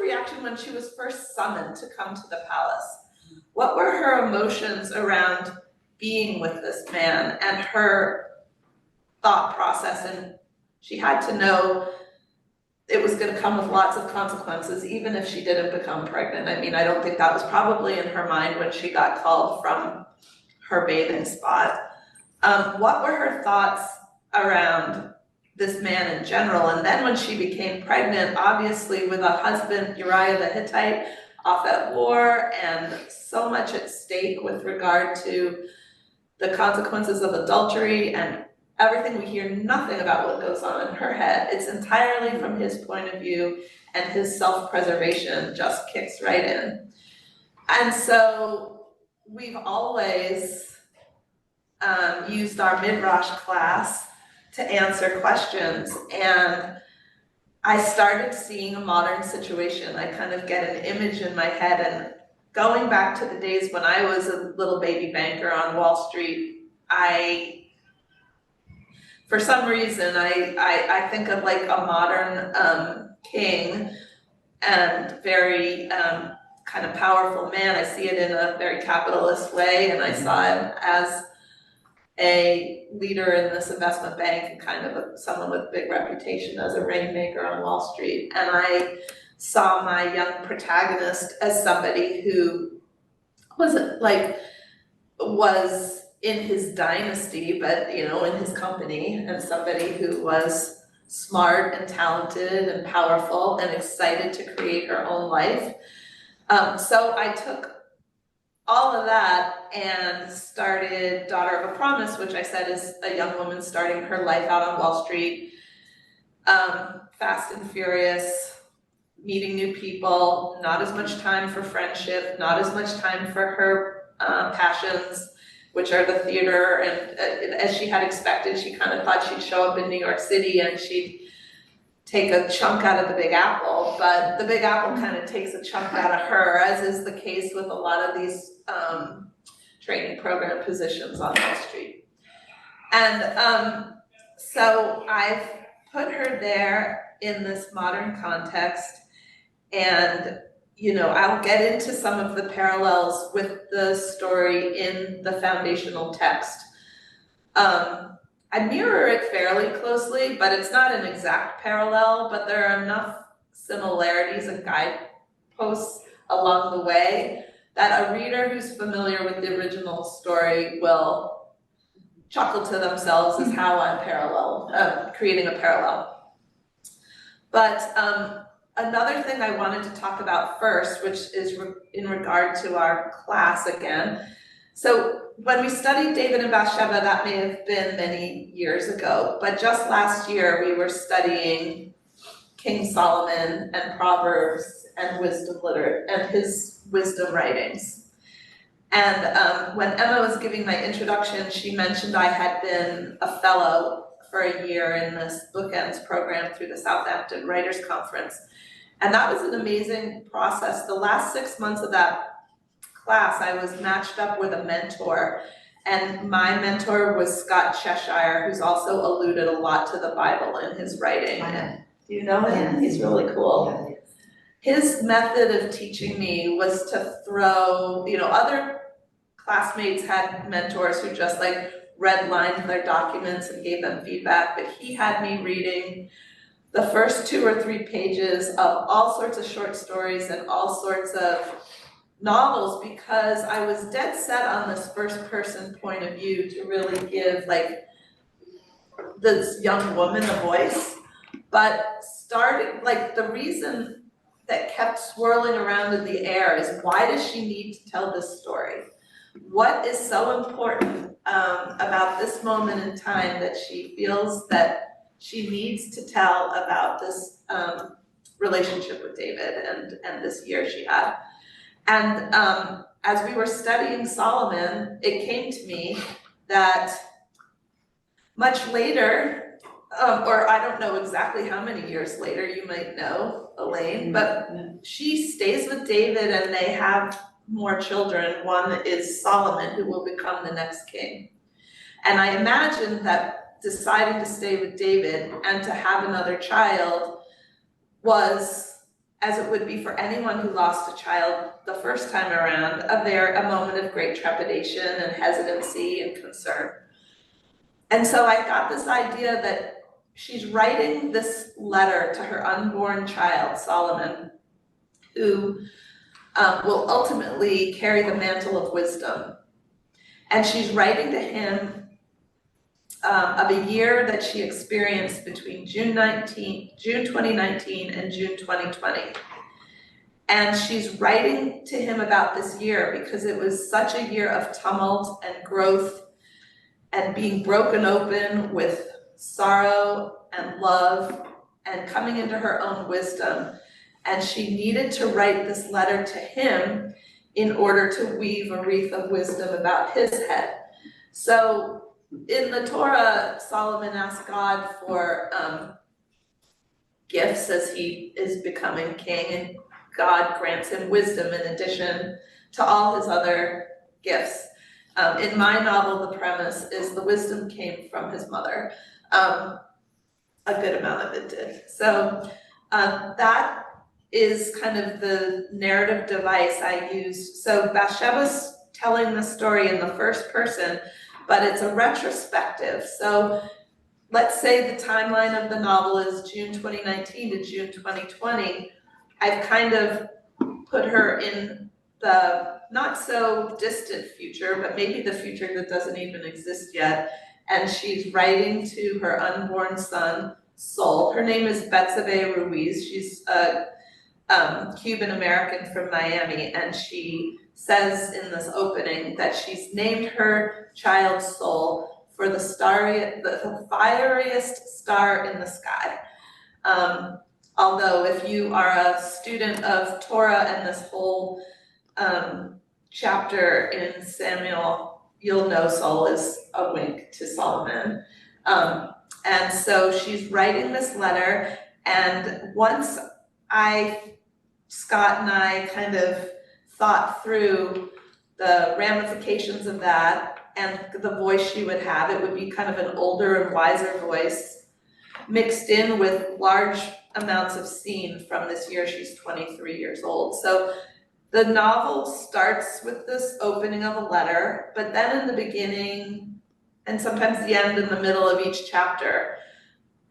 reaction when she was first summoned to come to the palace? What were her emotions around being with this man and her thought process? And she had to know it was going to come with lots of consequences, even if she didn't become pregnant. I mean, I don't think that was probably in her mind when she got called from her bathing spot. What were her thoughts around this man in general? And then when she became pregnant, obviously with a husband, Uriah the Hittite, off at war, and so much at stake with regard to the consequences of adultery and everything, we hear nothing about what goes on in her head. It's entirely from his point of view, and his self-preservation just kicks right in. And so we've always used our Midrash class to answer questions, and I started seeing a modern situation. I kind of get an image in my head, and going back to the days when I was a little baby banker on Wall Street, for some reason, I think of like a modern king and very kind of powerful man. I see it in a very capitalist way, and I saw him as a leader in this investment bank and kind of someone with a big reputation as a rainmaker on Wall Street. And I saw my young protagonist as somebody who was in his dynasty, but in his company, and somebody who was smart and talented and powerful and excited to create her own life. So I took all of that and started Daughter of a Promise, which I said is a young woman starting her life out on Wall Street, fast and furious, meeting new people, not as much time for friendship, not as much time for her passions, which are the theater. And as she had expected, she kind of thought she'd show up in New York City and she'd take a chunk out of the Big Apple, but the Big Apple kind of takes a chunk out of her, as is the case with a lot of these training program positions on Wall Street. And so I've put her there in this modern context, and I'll get into some of the parallels with the story in the foundational text. I mirror it fairly closely, but it's not an exact parallel, but there are enough similarities and guideposts along the way that a reader who's familiar with the original story will chuckle to themselves as how I'm creating a parallel. But another thing I wanted to talk about first, which is in regard to our class again. So when we studied David and Bathsheba, that may have been many years ago, but just last year we were studying King Solomon and Proverbs and and his wisdom writings. And when Emma was giving my introduction, she mentioned I had been a fellow for a year in this Bookends program through the Southampton Writers Conference. And that was an amazing process. The last 6 months of that class, I was matched up with a mentor, and my mentor was Scott Cheshire, who's also alluded a lot to the Bible in his writing. And do you know him? He's really cool. His method of teaching me was to throw, other classmates had mentors who just redlined their documents and gave them feedback, but he had me reading the first 2 or 3 pages of all sorts of short stories and all sorts of novels, because I was dead set on this first person point of view to really give this young woman a voice. But the reason that kept swirling around in the air is, why does she need to tell this story? What is so important about this moment in time that she feels that she needs to tell about this relationship with David and this year she had? And as we were studying Solomon, it came to me that much later, or I don't know exactly how many years later, you might know, Elaine, but she stays with David and they have more children. One is Solomon, who will become the next king. And I imagine that deciding to stay with David and to have another child was as it would be for anyone who lost a child the first time around, a moment of great trepidation and hesitancy and concern. And so I got this idea that she's writing this letter to her unborn child, Solomon, who will ultimately carry the mantle of wisdom. And she's writing to him of a year that she experienced between June 2019 and June 2020. And she's writing to him about this year because it was such a year of tumult and growth and being broken open with sorrow and love and coming into her own wisdom. And she needed to write this letter to him in order to weave a wreath of wisdom about his head. So in the Torah, Solomon asked God for gifts as he is becoming king, and God grants him wisdom in addition to all his other gifts. In my novel, the premise is the wisdom came from his mother. A good amount of it did. So that is kind of the narrative device I used. So Bathsheba's telling the story in the first person, but it's a retrospective. So let's say the timeline of the novel is June 2019 to June 2020. I've kind of put her in the not so distant future, but maybe the future that doesn't even exist yet. And she's writing to her unborn son, Sol. Her name is Betsabé Ruiz. She's a Cuban American from Miami, and she says in this opening that she's named her child Sol for the fieriest star in the sky. Although if you are a student of Torah and this whole chapter in Samuel, you'll know Sol is a wink to Solomon. And so she's writing this letter, and once Scott and I kind of thought through the ramifications of that and the voice she would have, it would be kind of an older and wiser voice mixed in with large amounts of scene from this year. She's 23 years old. So the novel starts with this opening of a letter, but then in the beginning and sometimes the end and the middle of each chapter,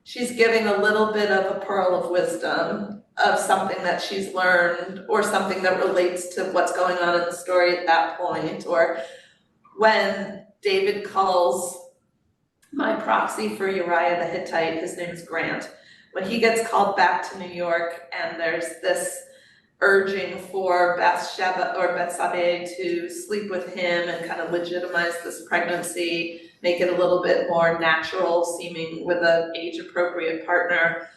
she's giving a little bit of a pearl of wisdom of something that she's learned or something that relates to what's going on in the story at that point. Or when David calls my proxy for Uriah the Hittite, his name is Grant, when he gets called back to New York and there's this urging for Betsabé to sleep with him and kind of legitimize this pregnancy, make it a little bit more natural seeming with an age-appropriate partner.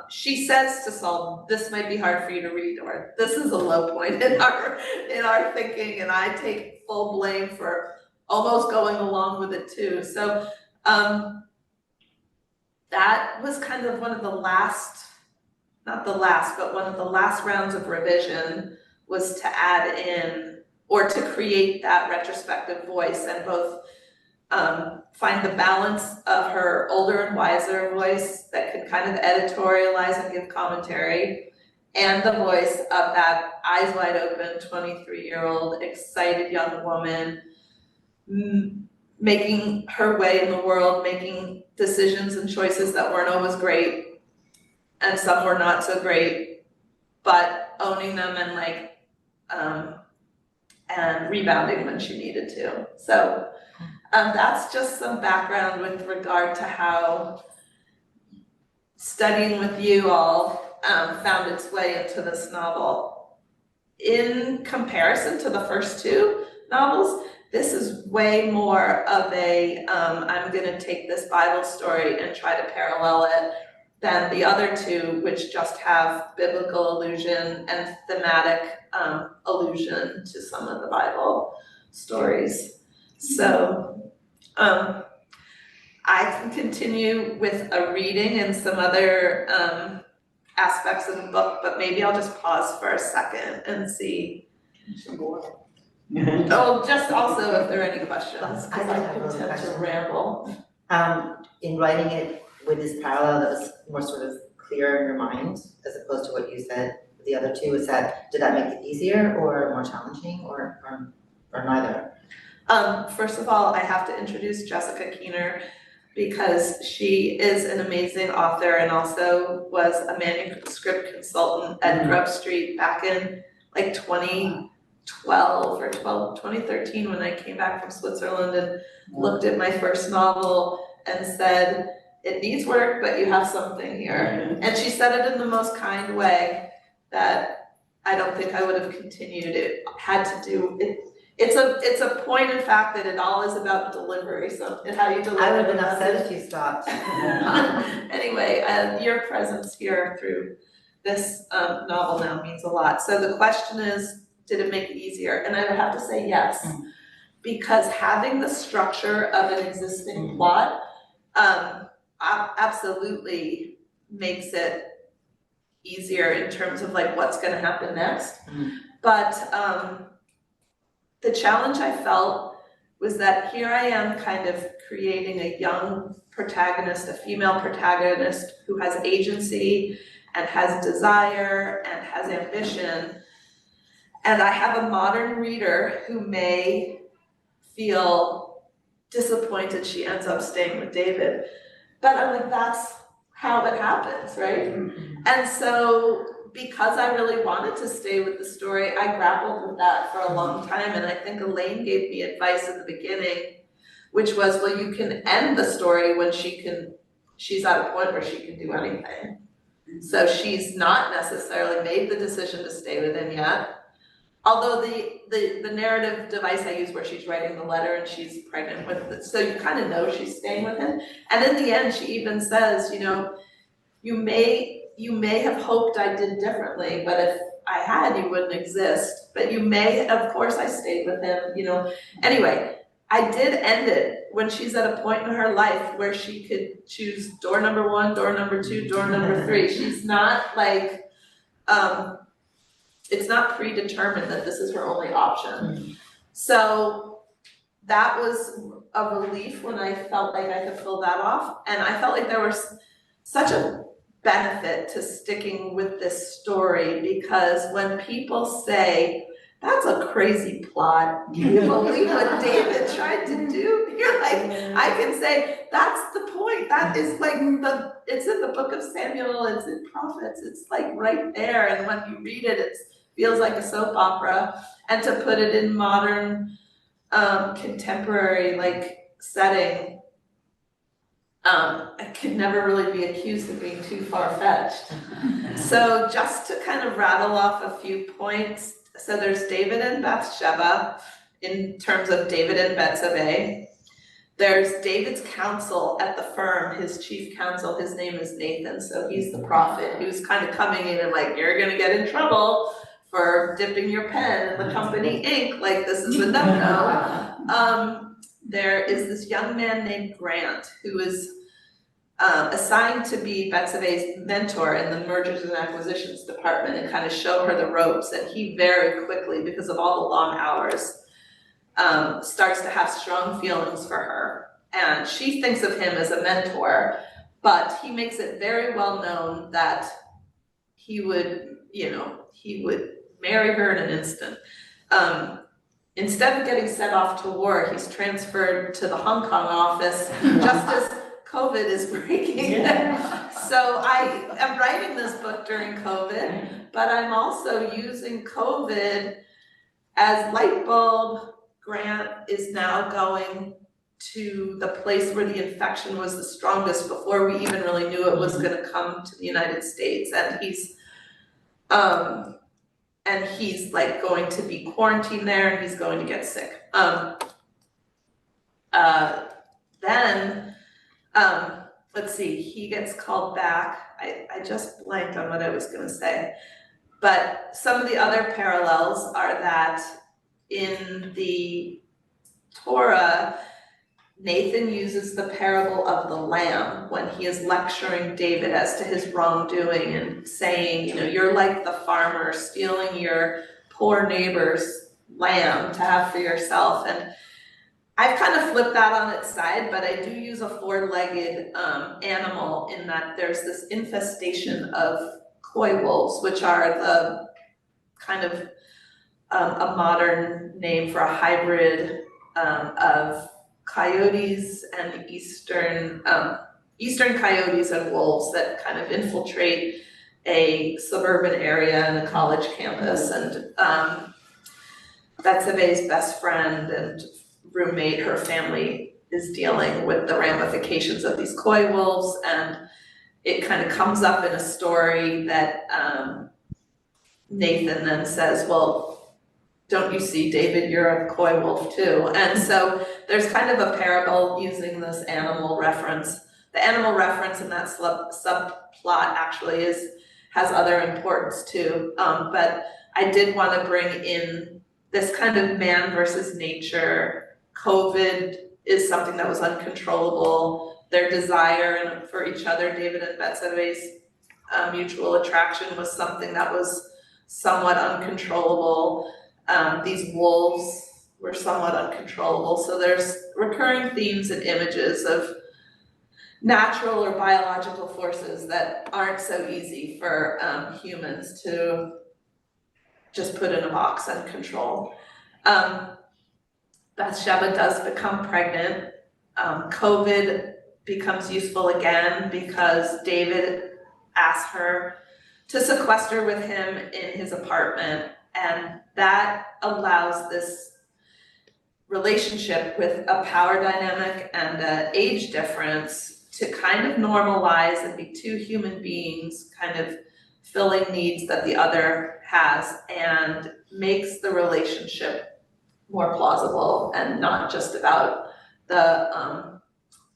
She says to Saul, this might be hard for you to read, or this is a low point in our thinking, and I take full blame for almost going along with it too. So that was kind of one of the last, not the last, but one of the last rounds of revision was to add in or to create that retrospective voice and both find the balance of her older and wiser voice that could kind of editorialize and give commentary, and the voice of that eyes wide open 23-year-old excited young woman making her way in the world, making decisions and choices that weren't always great and some were not so great, but owning them and rebounding when she needed to. So that's just some background with regard to how studying with you all found its way into this novel. In comparison to the first two novels, this is way more of a, I'm gonna take this Bible story and try to parallel it than the other two, which just have biblical allusion and thematic allusion to some of the Bible stories. So I can continue with a reading and some other aspects of the book, but maybe I'll just pause for a second and see. Oh, just also if there are any questions, because I could tend to ramble. In writing it with this parallel that was more sort of clear in your mind, as opposed to what you said, the other two? Did that make it easier or more challenging or neither? First of all, I have to introduce Jessica Keener because she is an amazing author and also was a manuscript consultant at Grub Street back in like 2012 or 2013 when I came back from Switzerland and looked at my first novel and said, it needs work, but you have something here. And she said it in the most kind way that I don't think I would have continued. It had to do, it's a point in fact that it all is about delivery, so and how you deliver. I would have been upset if you stopped. Anyway, your presence here through this novel now means a lot. So the question is, did it make it easier? And I would have to say yes, because having the structure of an existing plot absolutely makes it easier in terms of like what's going to happen next. But the challenge I felt was that here I am kind of creating a young protagonist, a female protagonist who has agency and has desire and has ambition. And I have a modern reader who may feel disappointed she ends up staying with David. But I'm like, that's how it happens, right? And so because I really wanted to stay with the story, I grappled with that for a long time. And I think Elaine gave me advice in the beginning, which was, well, you can end the story when she's at a point where she can do anything. So she's not necessarily made the decision to stay with him yet. Although the narrative device I use where she's writing the letter and she's pregnant with it, so you kind of know she's staying with him. And in the end, she even says, you know, you may have hoped I did differently, but if I had, you wouldn't exist. But you may, of course I stayed with him, you know. Anyway, I did end it when she's at a point in her life where she could choose door number 1, door number 2, door number 3. She's not like, it's not predetermined that this is her only option. So that was a relief when I felt like I could pull that off. And I felt like there was such a benefit to sticking with this story, because when people say, that's a crazy plot, can you believe what David tried to do? You're like, I can say, that's the point. That is like it's in the book of Samuel, it's in prophets, it's like right there. And when you read it, it feels like a soap opera. And to put it in modern, contemporary like setting, I could never really be accused of being too far-fetched. So just to kind of rattle off a few points. So there's David and Bathsheba in terms of David and Betsabé. There's David's counsel at the firm, his chief counsel, his name is Nathan, so he's the prophet who's kind of coming in and like, you're gonna get in trouble for dipping your pen in the company ink, like this is a no-no. There is this young man named Grant who is assigned to be Betsabé's mentor in the mergers and acquisitions department and kind of show her the ropes. And he very quickly, because of all the long hours, starts to have strong feelings for her. And she thinks of him as a mentor, but he makes it very well known that he would marry her in an instant. Instead of getting sent off to war, he's transferred to the Hong Kong office just as COVID is breaking. So I am writing this book during COVID, but I'm also using COVID as light bulb. Grant is now going to the place where the infection was the strongest before we even really knew it was going to come to the United States, and he's like going to be quarantined there, and he's going to get sick. Then let's see, he gets called back. I just blanked on what I was going to say, but some of the other parallels are that in the Torah, Nathan uses the parable of the lamb when he is lecturing David as to his wrongdoing and saying, you know, you're like the farmer stealing your poor neighbor's lamb to have for yourself. And I've kind of flipped that on its side, but I do use a 4-legged animal in that there's this infestation of koi wolves, which are the kind of a modern name for a hybrid of coyotes and eastern coyotes and wolves that kind of infiltrate a suburban area and a college campus. And Betsabé's best friend and roommate, her family is dealing with the ramifications of these koi wolves, and it kind of comes up in a story that Nathan then says, well, don't you see, David, you're a koi wolf too. And so there's kind of a parable using this animal reference. The animal reference in that subplot actually has other importance too. But I did want to bring in this kind of man versus nature. COVID is something that was uncontrollable. Their desire for each other, David and Betsabé's mutual attraction, was something that was somewhat uncontrollable. These wolves were somewhat uncontrollable. So there's recurring themes and images of natural or biological forces that aren't so easy for humans to just put in a box and control. Betsabé does become pregnant. COVID becomes useful again because David asks her to sequester with him in his apartment, and that allows this relationship with a power dynamic and an age difference to kind of normalize and be two human beings kind of filling needs that the other has, and makes the relationship more plausible and not just about the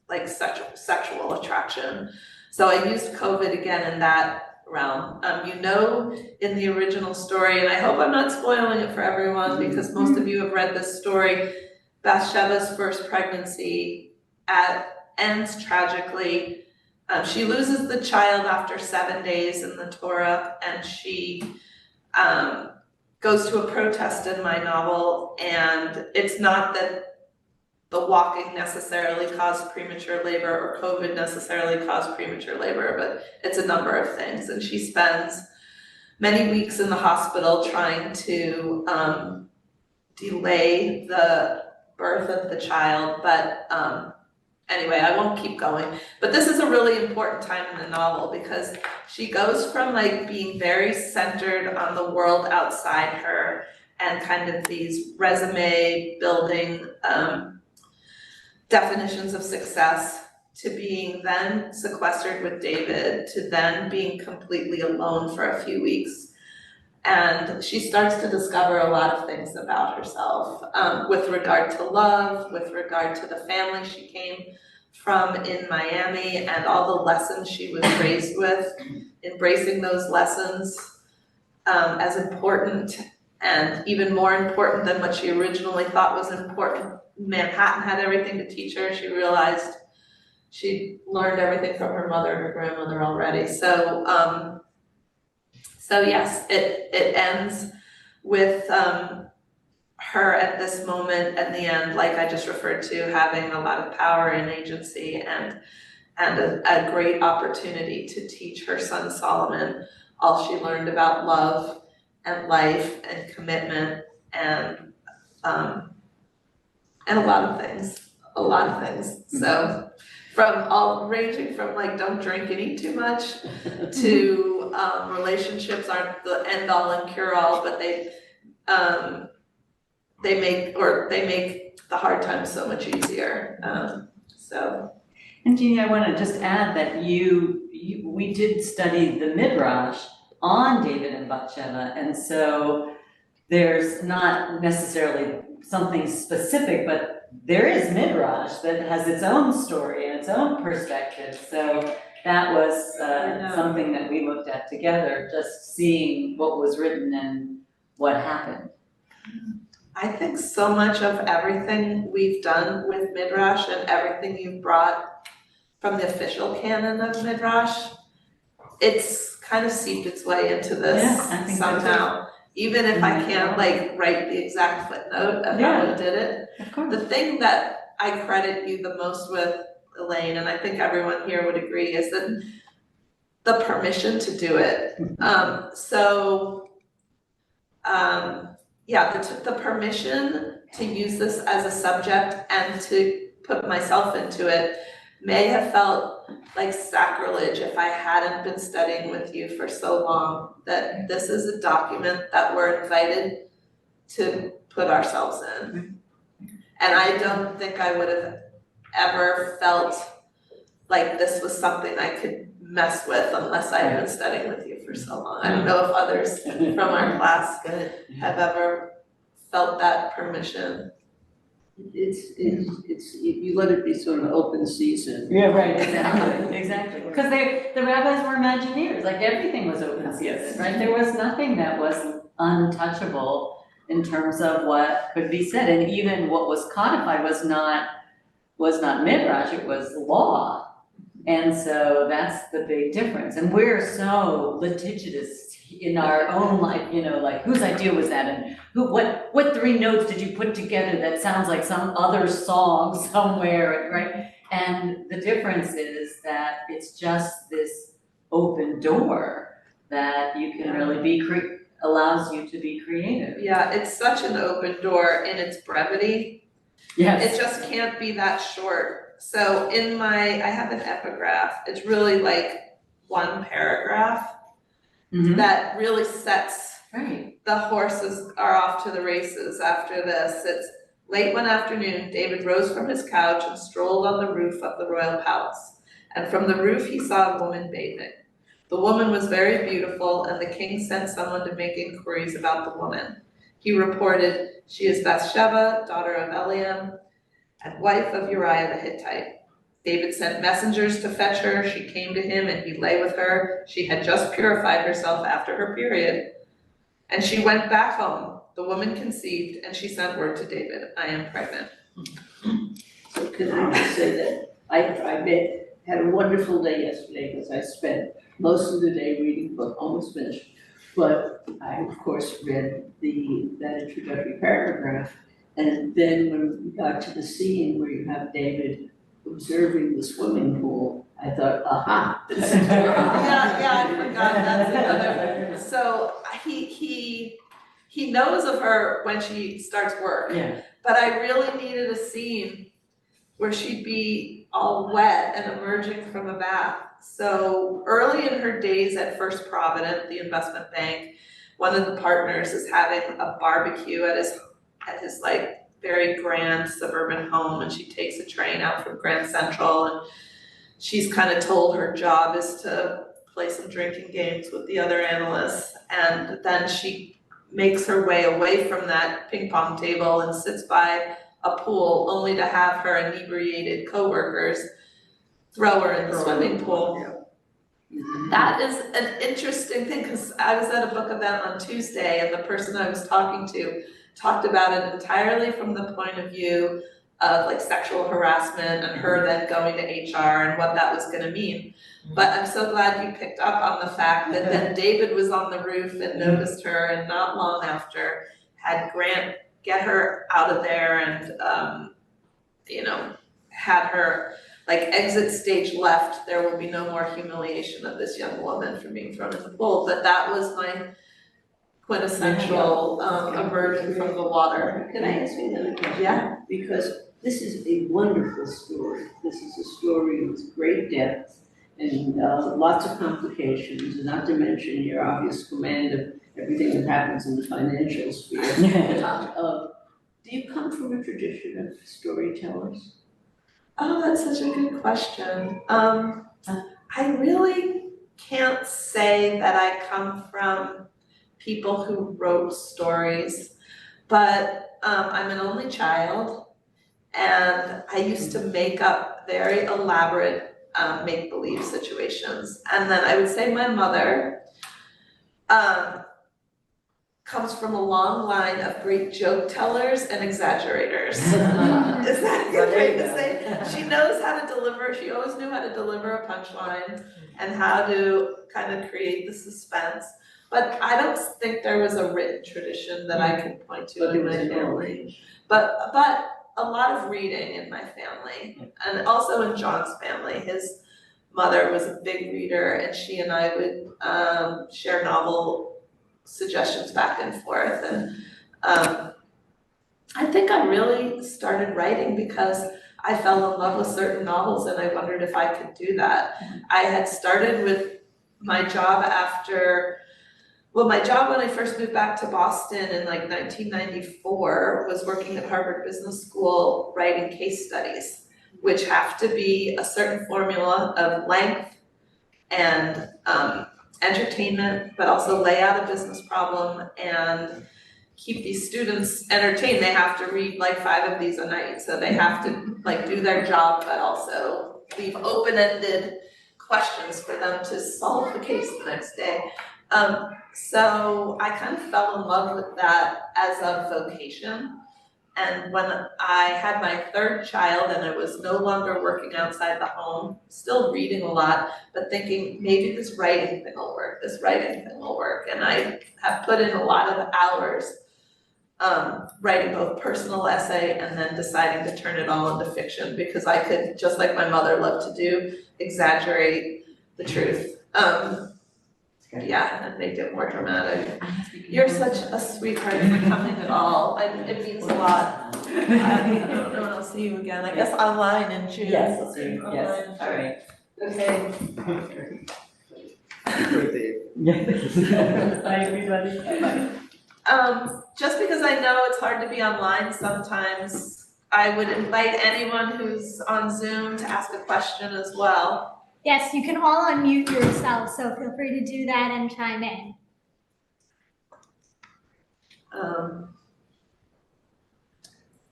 like sexual attraction. So I used COVID again in that realm. You know, in the original story, and I hope I'm not spoiling it for everyone because most of you have read this story, Bathsheba's first pregnancy ends tragically. She loses the child after 7 days in the Torah, and she goes to a protest in my novel, and it's not that the walking necessarily caused premature labor or COVID necessarily caused premature labor, but it's a number of things. And she spends many weeks in the hospital trying to delay the birth of the child, but anyway, I won't keep going. But this is a really important time in the novel because she goes from like being very centered on the world outside her and kind of these resume building definitions of success to being then sequestered with David to then being completely alone for a few weeks. And she starts to discover a lot of things about herself with regard to love, with regard to the family she came from in Miami and all the lessons she was raised with, embracing those lessons as important and even more important than what she originally thought was important. Manhattan had everything to teach her. She realized she'd learned everything from her mother and her grandmother already. So yes, it ends with her at this moment at the end, like I just referred to, having a lot of power and agency and a great opportunity to teach her son Solomon all she learned about love and life and commitment and a lot of things. So ranging from like don't drink and eat too much to relationships aren't the end all and cure all, but they make the hard times so much easier. And Jeannie, I want to just add that we did study the Midrash on David and Bathsheba, and so there's not necessarily something specific, but there is Midrash that has its own story and its own perspective. So that was something that we looked at together, just seeing what was written and what happened. I think so much of everything we've done with Midrash and everything you've brought from the official canon of Midrash, it's kind of seeped its way into this somehow. Even if I can't like write the exact footnote of how we did it. Of course. The thing that I credit you the most with, Elaine, and I think everyone here would agree, is that the permission to do it. The permission to use this as a subject and to put myself into it may have felt like sacrilege if I hadn't been studying with you for so long, that this is a document that we're invited to put ourselves in. And I don't think I would have ever felt like this was something I could mess with unless I had been studying with you for so long. I don't know if others from our class have ever felt that permission. You let it be sort of open season. Yeah, right, exactly. Because the rabbis were Imagineers, like everything was open season, right? There was nothing that was untouchable in terms of what could be said, and even what was codified was not Midrash, it was law. And so that's the big difference. And we're so litigious in our own life, like whose idea was that, and what three notes did you put together that sounds like some other song somewhere, right? And the difference is that it's just this open door that you can really allows you to be creative. Yeah, it's such an open door in its brevity. Yes. It just can't be that short. So I have an epigraph. It's really like one paragraph that really sets the horses are off to the races after this. It's late one afternoon, David rose from his couch and strolled on the roof of the royal palace. And from the roof he saw a woman bathing. The woman was very beautiful, and the king sent someone to make inquiries about the woman. He reported, "She is Betsabé, daughter of Eliam, and wife of Uriah the Hittite." David sent messengers to fetch her. She came to him and he lay with her. She had just purified herself after her period. And she went back home. The woman conceived and she sent word to David, "I am pregnant." So can I just say that I had a wonderful day yesterday because I spent most of the day reading the book, almost finished. But I, of course, read that introductory paragraph. And then when we got to the scene where you have David observing the swimming pool, I thought, aha. Yeah, I forgot, that's another. So he knows of her when she starts work. Yeah. But I really needed a scene where she'd be all wet and emerging from a bath. So early in her days at First Provident, the investment bank, one of the partners is having a barbecue at his like very grand suburban home, and she takes a train out from Grand Central, and she's kind of told her job is to play some drinking games with the other analysts, and then she makes her way away from that ping pong table and sits by a pool, only to have her inebriated coworkers throw her in the swimming pool. That is an interesting thing, because I was at a book event on Tuesday, and the person I was talking to talked about it entirely from the point of view of like sexual harassment and her then going to HR and what that was gonna mean. But I'm so glad you picked up on the fact that then David was on the roof and noticed her, and not long after had Grant get her out of there and had her like exit stage left. There will be no more humiliation of this young woman from being thrown in the pool. But that was my quintessential emerging from the water. Can I ask you another question? Yeah. Because this is a wonderful story. This is a story with great depth and lots of complications, and not to mention your obvious command of everything that happens in the financial sphere. Do you come from a tradition of storytellers? Oh, that's such a good question. I really can't say that I come from people who wrote stories, but I'm an only child, and I used to make up very elaborate make-believe situations. And then I would say my mother comes from a long line of great joke tellers and exaggerators. Is that a good way to say it? She knows how to deliver, she always knew how to deliver a punchline and how to kind of create the suspense. But I don't think there was a written tradition that I could point to in my family. But a lot of reading in my family, and also in John's family. mother was a big reader, and she and I would share novel suggestions back and forth. And I think I really started writing because I fell in love with certain novels and I wondered if I could do that. I had started with my job my job when I first moved back to Boston in like 1994 was working at Harvard Business School writing case studies, which have to be a certain formula of length and entertainment, but also lay out a business problem and keep these students entertained. They have to read like 5 of these a night, so they have to like do their job, but also leave open-ended questions for them to solve the case the next day. So I kind of fell in love with that as a vocation. And when I had my 3rd child and I was no longer working outside the home, still reading a lot, but thinking maybe this writing thing will work, And I have put in a lot of hours writing both personal essay and then deciding to turn it all into fiction because I could, just like my mother loved to do, exaggerate the truth. Yeah, and make it more dramatic. You're such a sweetheart for coming at all. It means a lot. I don't know when I'll see you again. I guess online in June. Yes, I'll see Okay, you. online Yes, in June. all right. Okay. Bye, everybody. Bye-bye. Just because I know it's hard to be online sometimes, I would invite anyone who's on Zoom to ask a question as well. Yes, you can all unmute yourself, so feel free to do that and chime in.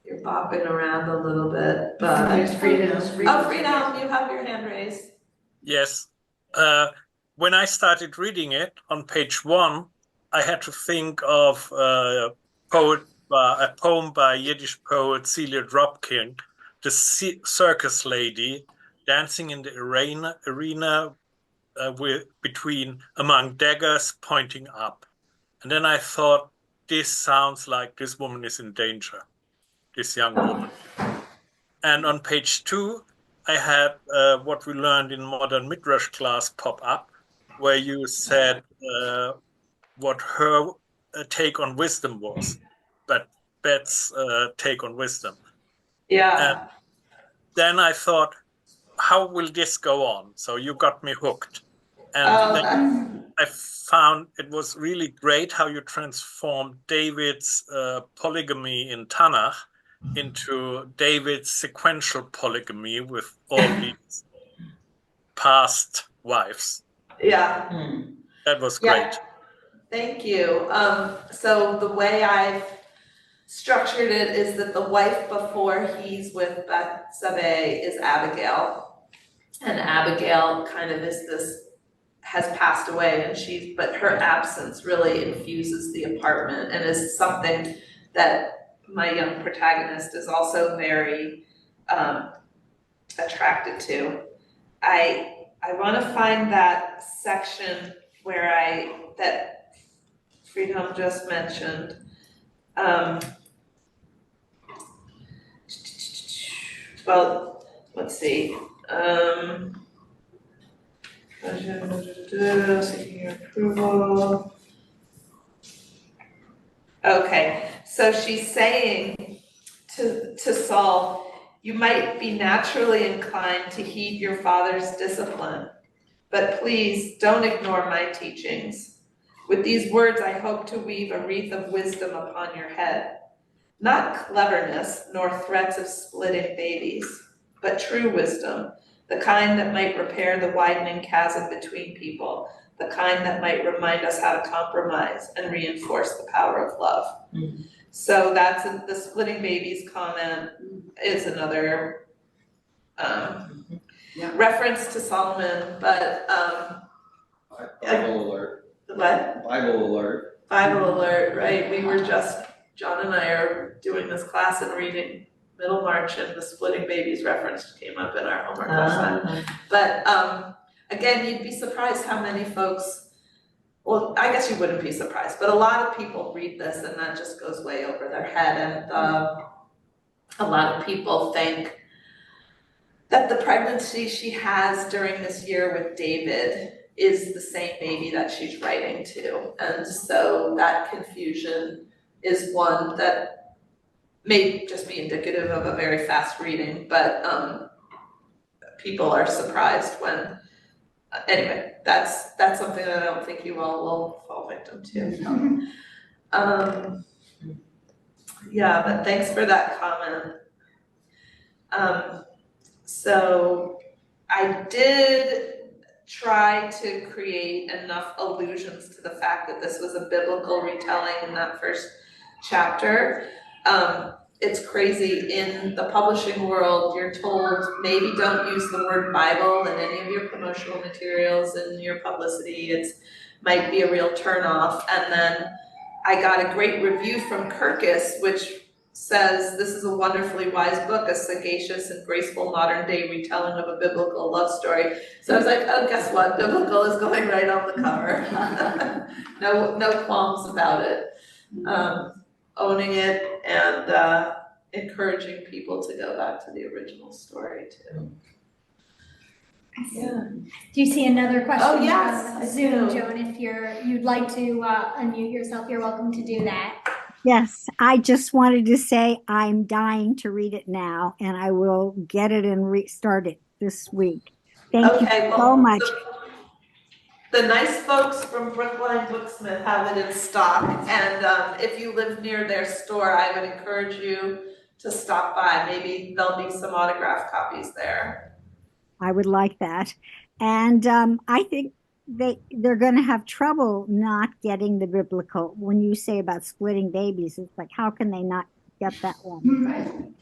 You're bopping around a little bit, but. There's Frida. Oh, Frida, you have your hand raised. Yes. When I started reading it on page 1, I had to think of a poem by Yiddish poet Celia Dropkin, the circus lady dancing in the arena among daggers pointing up. And then I thought, this sounds like this woman is in danger, this young woman. And on page 2, I had what we learned in modern Midrash class pop up, where you said what her take on wisdom was, but Bet's take on wisdom. Yeah. And then I thought, how will this go on? So you got me hooked. And then I found it was really great how you transformed David's polygamy in Tanakh into David's sequential polygamy with all these past wives. Yeah. That was great. Thank you. So the way I've structured it is that the wife before he's with Betsabé is Abigail. And Abigail kind of has passed away but her absence really infuses the apartment and is something that my young protagonist is also very attracted to. I want to find that section that Freedom just mentioned. Well, let's see. Seeking your approval. Okay, so she's saying to Saul, you might be naturally inclined to heed your father's discipline, but please don't ignore my teachings. With these words, I hope to weave a wreath of wisdom upon your head. Not cleverness, nor threats of splitting babies, but true wisdom, the kind that might repair the widening chasm between people, the kind that might remind us how to compromise and reinforce the power of love. Mm-hmm. So that's the splitting babies comment is another reference to Solomon, but Bible alert. what? Bible alert. Bible alert, right? We were John and I are doing this class and reading Middlemarch, and the splitting babies reference came up in our homework last time. But again, you'd be surprised how many folks, well, I guess you wouldn't be surprised, but a lot of people read this and that just goes way over their head, and a lot of people think that the pregnancy she has during this year with David is the same baby that she's writing to. And so that confusion is one that may just be indicative of a very fast reading, but people are surprised when, anyway, that's something that I don't think you all will fall victim to. Yeah, but thanks for that comment. So I did try to create enough allusions to the fact that this was a biblical retelling in that first chapter. It's crazy, in the publishing world, you're told maybe don't use the word Bible in any of your promotional materials and your publicity. It might be a real turnoff. And then I got a great review from Kirkus, which says this is a wonderfully wise book, a sagacious and graceful modern day retelling of a biblical love story. So I was like, oh, guess what? Biblical is going right on the cover. No qualms about it. Owning it and encouraging people to go back to the original story too. Yeah. Do you see another question? Oh, yes, from I Zoom, do. Joan, if you'd like to unmute yourself, you're welcome to do that. Yes, I just wanted to say I'm dying to read it now, and I will get it and restart it this week. Thank you so much. The nice folks from Brookline Booksmith have it in stock, and if you live near their store, I would encourage you to stop by. Maybe there'll be some autographed copies there. I would like that. And I think they're going to have trouble not getting the biblical. When you say about splitting babies, it's like, how can they not get that one?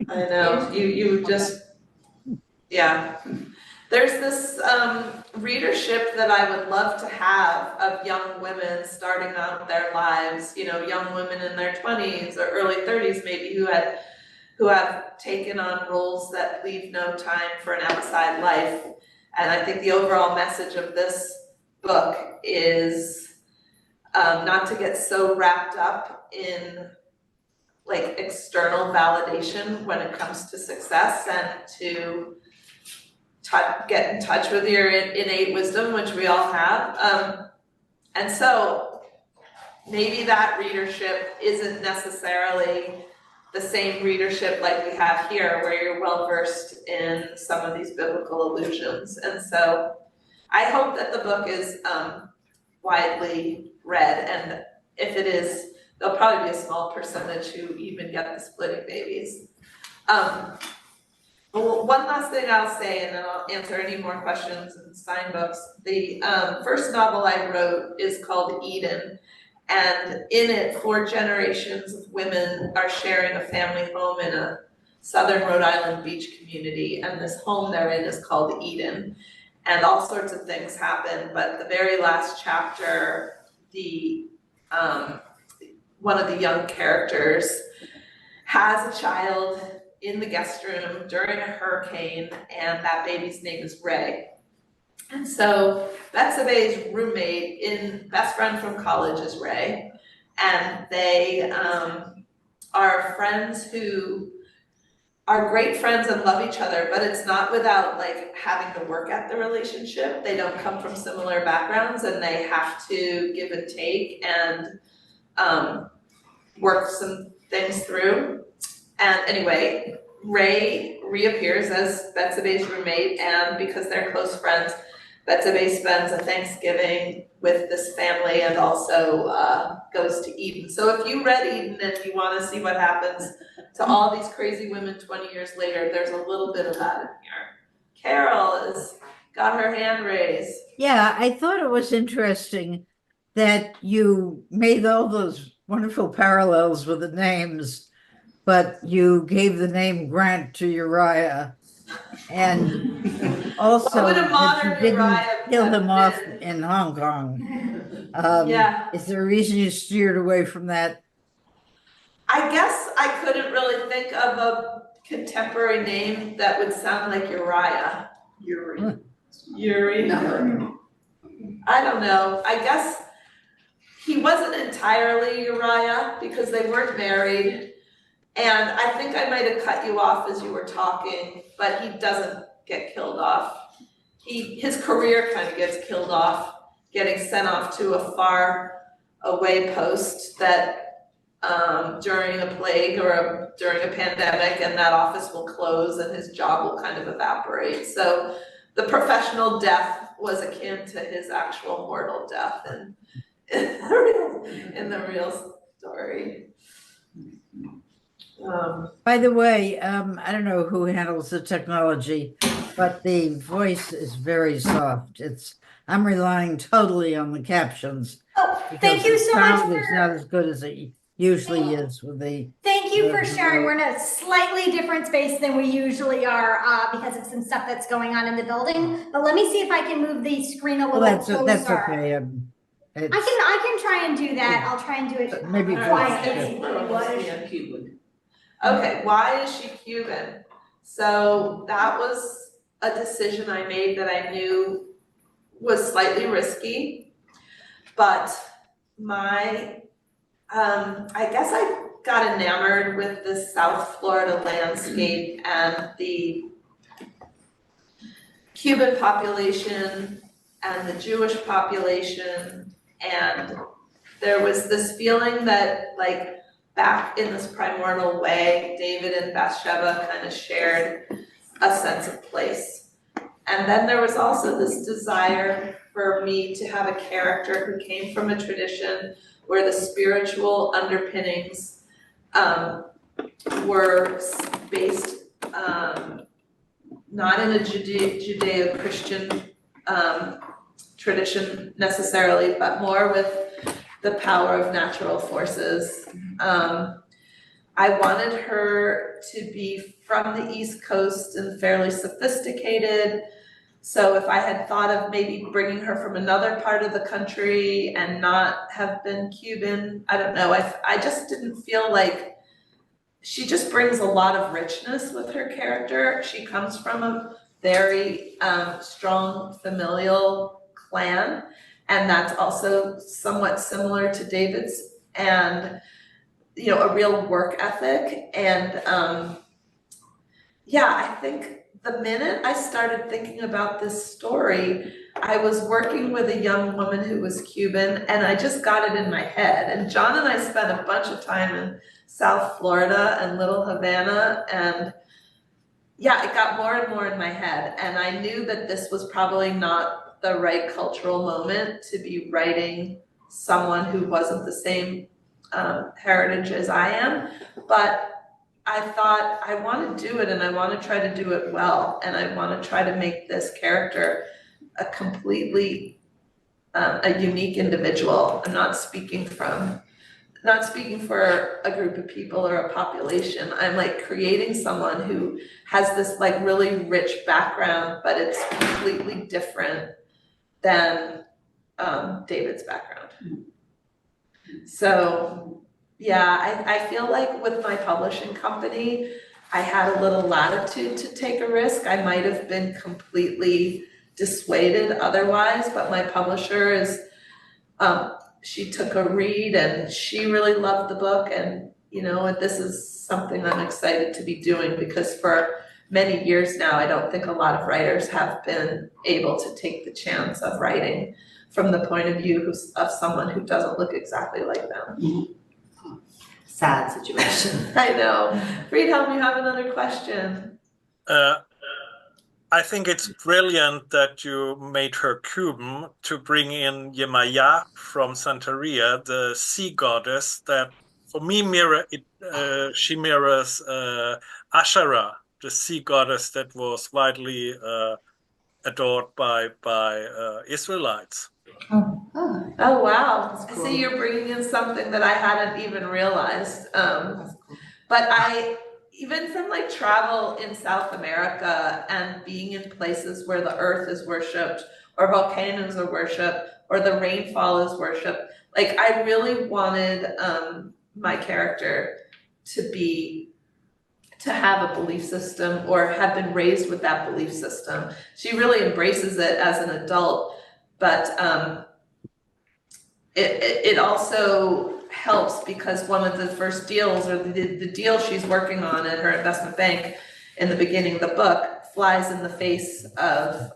I know, you just, yeah. There's this readership that I would love to have of young women starting out their lives, young women in their 20s or early 30s maybe who have taken on roles that leave no time for an outside life. And I think the overall message of this book is not to get so wrapped up in like external validation when it comes to success, and to get in touch with your innate wisdom, which we all have. And so maybe that readership isn't necessarily the same readership like we have here, where you're well versed in some of these biblical allusions. And so I hope that the book is widely read, and if it is, there'll probably be a small percentage who even get the splitting babies. Well, one last thing I'll say, and then I'll answer any more questions and sign books. The first novel I wrote is called Eden, and in it, 4 generations of women are sharing a family home in a southern Rhode Island beach community, and this home they're in is called Eden. And all sorts of things happen, but the very last chapter, one of the young characters has a child in the guest room during a hurricane, and that baby's name is Ray. And so Betsabé's roommate, best friend from college, is Ray, and they are friends who are great friends and love each other, but it's not without like having to work at the relationship. They don't come from similar backgrounds, and they have to give and take and work some things through. And anyway, Ray reappears as Betsabé's roommate, and because they're close friends, Betsabé spends a Thanksgiving with this family and also goes to Eden. So if you read Eden and you want to see what happens to all these crazy women 20 years later, there's a little bit of that in here. Carol has got her hand raised. Yeah, I thought it was interesting that you made all those wonderful parallels with the names, but you gave the name Grant to Uriah, and also that you didn't kill him off in Hong Kong. Yeah. Is there a reason you steered away from that? I guess I couldn't really think of a contemporary name that would sound like Uriah. Yuri? No. I don't know. I guess he wasn't entirely Uriah because they weren't married. And I think I might have cut you off as you were talking, but he doesn't get killed off. His career kind of gets killed off, getting sent off to a far away post that during a plague or during a pandemic, and that office will close and his job will kind of evaporate. So the professional death was akin to his actual mortal death in the real story. By the way, I don't know who handles the technology, but the voice is very soft. I'm relying totally on the captions. Oh, because thank you the so much sound is for. not as good as it usually is with the. Thank you for sharing. We're in a slightly different space than we usually are because of some stuff that's going on in the building. But let me see if I can move the screen a little closer. That's okay. I can try and do that. I'll try and do it Maybe quietly. Why is she Cuban? Okay, why is she Cuban? So that was a decision I made that I knew was slightly risky, but I guess I got enamored with the South Florida landscape and the Cuban population and the Jewish population, and there was this feeling that, like, back in this primordial way, David and Bathsheba kind of shared a sense of place. And then there was also this desire for me to have a character who came from a tradition where the spiritual underpinnings were based not in a Judeo-Christian tradition necessarily, but more with the power of natural forces. I wanted her to be from the East Coast and fairly sophisticated. So if I had thought of maybe bringing her from another part of the country and not have been Cuban, I don't know, I just didn't feel like she just brings a lot of richness with her character. She comes from a very strong familial clan, and that's also somewhat similar to David's, and a real work ethic. And I think the minute I started thinking about this story, I was working with a young woman who was Cuban, and I just got it in my head. And John and I spent a bunch of time in South Florida and Little Havana, and it got more and more in my head. And I knew that this was probably not the right cultural moment to be writing someone who wasn't the same heritage as I am, but I thought I want to do it, and I want to try to do it well, and I want to try to make this character a completely a unique individual. I'm not speaking for a group of people or a population. I'm like creating someone who has this like really rich background, but it's completely different than David's background. So I feel like with my publishing company, I had a little latitude to take a risk. I might have been completely dissuaded otherwise, but my publisher is, she took a read and she really loved the book, and this is something I'm excited to be doing, because for many years now, I don't think a lot of writers have been able to take the chance of writing from the point of view of someone who doesn't look exactly like them. Sad situation. I know. Friedhelm, you have another question. I think it's brilliant that you made her Cuban to bring in Yemaya from Santeria, the sea goddess that, for me, she mirrors Ashera, the sea goddess that was widely adored by Israelites. Oh wow! Cool. See, you're bringing in something that I hadn't even realized. But even from like travel in South America and being in places where the earth is worshipped, or volcanoes are worshipped, or the rainfall is worshipped, like I really wanted my character to have a belief system, or have been raised with that belief system. She really embraces it as an adult, but it also helps because one of the first deals or the deal she's working on at her investment bank in the beginning of the book flies in the face of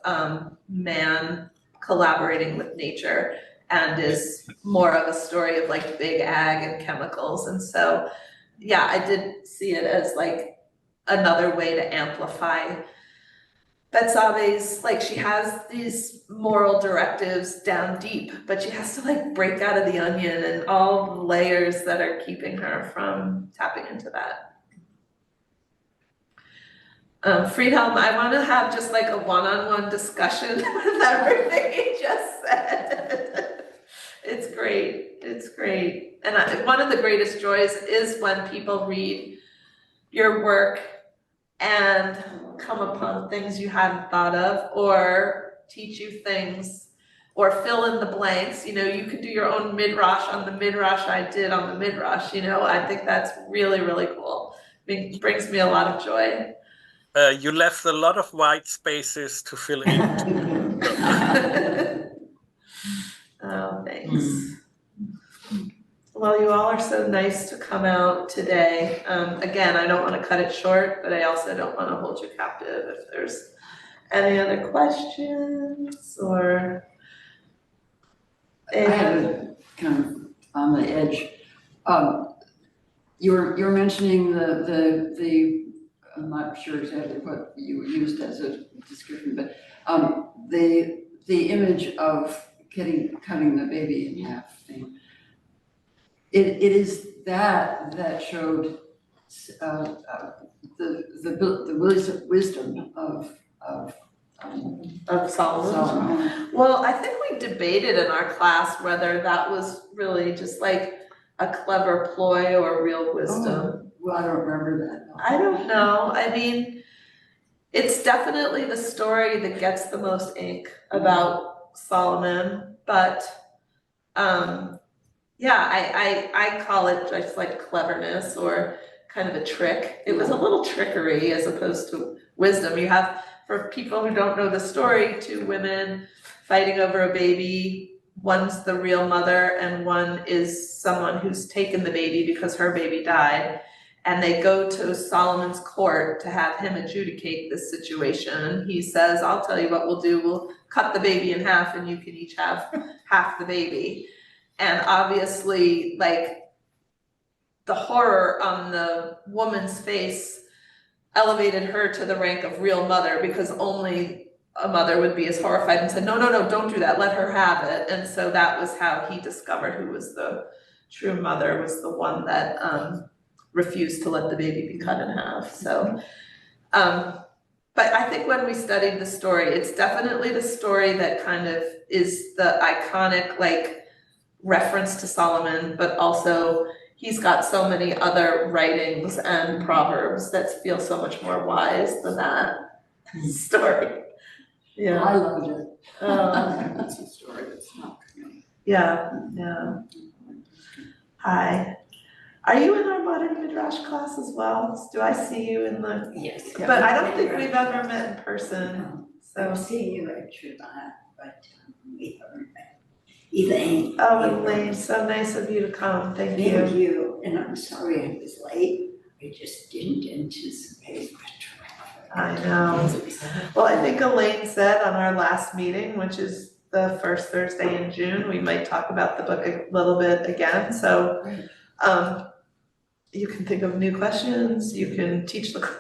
man collaborating with nature and is more of a story of like big ag and chemicals. And so, yeah, I did see it as like another way to amplify Betsabé's, like she has these moral directives down deep, but she has to like break out of the onion and all the layers that are keeping her from tapping into that. Friedhelm, I want to have just like a one-on-one discussion with everything you just said. It's great, it's great. And one of the greatest joys is when people read your work and come upon things you hadn't thought of or teach you things or fill in the blanks. You know, you could do your own Midrash on the Midrash I did on the Midrash, you know. I think that's really, really cool. It brings me a lot of joy. You left a lot of white spaces to fill in. Oh, thanks. Well, you all are so nice to come out today. Again, I don't want to cut it short, but I also don't want to hold you captive. If there's any other questions or I have a kind of on the edge. You're mentioning the I'm not sure exactly what you used as a description, but the image of cutting the baby in half thing. It is that showed the wisdom of Solomon. Well, I think we debated in our class whether that was really just like a clever ploy or real wisdom. Well, I don't remember that. No. I don't know. I mean, it's definitely the story that gets the most ink about Solomon, but yeah, I call it just like cleverness or kind of a trick. It was a little trickery as opposed to wisdom. You have, for people who don't know the story, two women fighting over a baby. One's the real mother and one is someone who's taken the baby because her baby died. And they go to Solomon's court to have him adjudicate this situation. He says, I'll tell you what we'll do. We'll cut the baby in half and you can each have half the baby. And obviously, like, the horror on the woman's face elevated her to the rank of real mother because only a mother would be as horrified and said, no, don't do that, let her have it. And so that was how he discovered who was the true mother, was the one that refused to let the baby be cut in half. So, but I think when we studied the story, it's definitely the story that kind of is the iconic, like, reference to Solomon, but also he's got so many other writings and proverbs that feel so much more wise than that story. Yeah, I loved it. That's a story that's not coming. Yeah. Hi. Are you in our modern Midrash class as well? Do I see you in the? Yes. But I don't think we've ever met in person. So. I've seen you at Shabbat, but we haven't met. Elaine. Oh, Elaine, so nice of you to come. Thank you. Thank you, and I'm sorry I was late. I just didn't anticipate the traffic. I know. Well, I think Elaine said on our last meeting, which is the first Thursday in June, we might talk about the book a little bit again. So you can think of new questions, you can teach the book,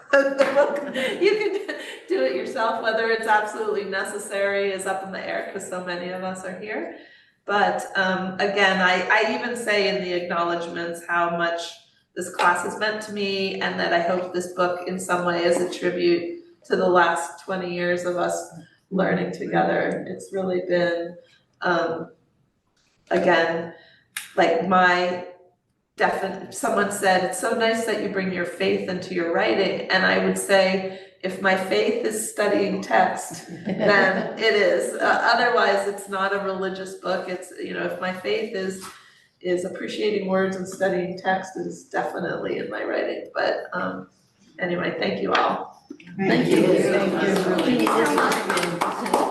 you can do it yourself. Whether it's absolutely necessary is up in the air because so many of us are here. But again, I even say in the acknowledgements how much this class has meant to me, and that I hope this book in some way is a tribute to the last 20 years of us learning together. It's really been, again, like someone said, it's so nice that you bring your faith into your writing. And I would say, if my faith is studying text, then it is. Otherwise, it's not a religious book. It's, you know, if my faith is appreciating words and studying text, it is definitely in my writing. But anyway, thank you all. Thank you. Thank you. This has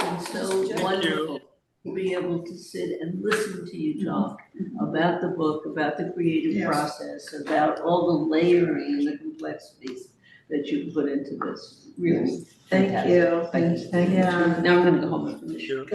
been so wonderful. be able to sit and listen to you talk about the book, about the creative Yes. process, about all the layering and the complexities that you put into this. Really Thank fantastic. you. Thank you. Yeah. Now I'm gonna go home and finish. You-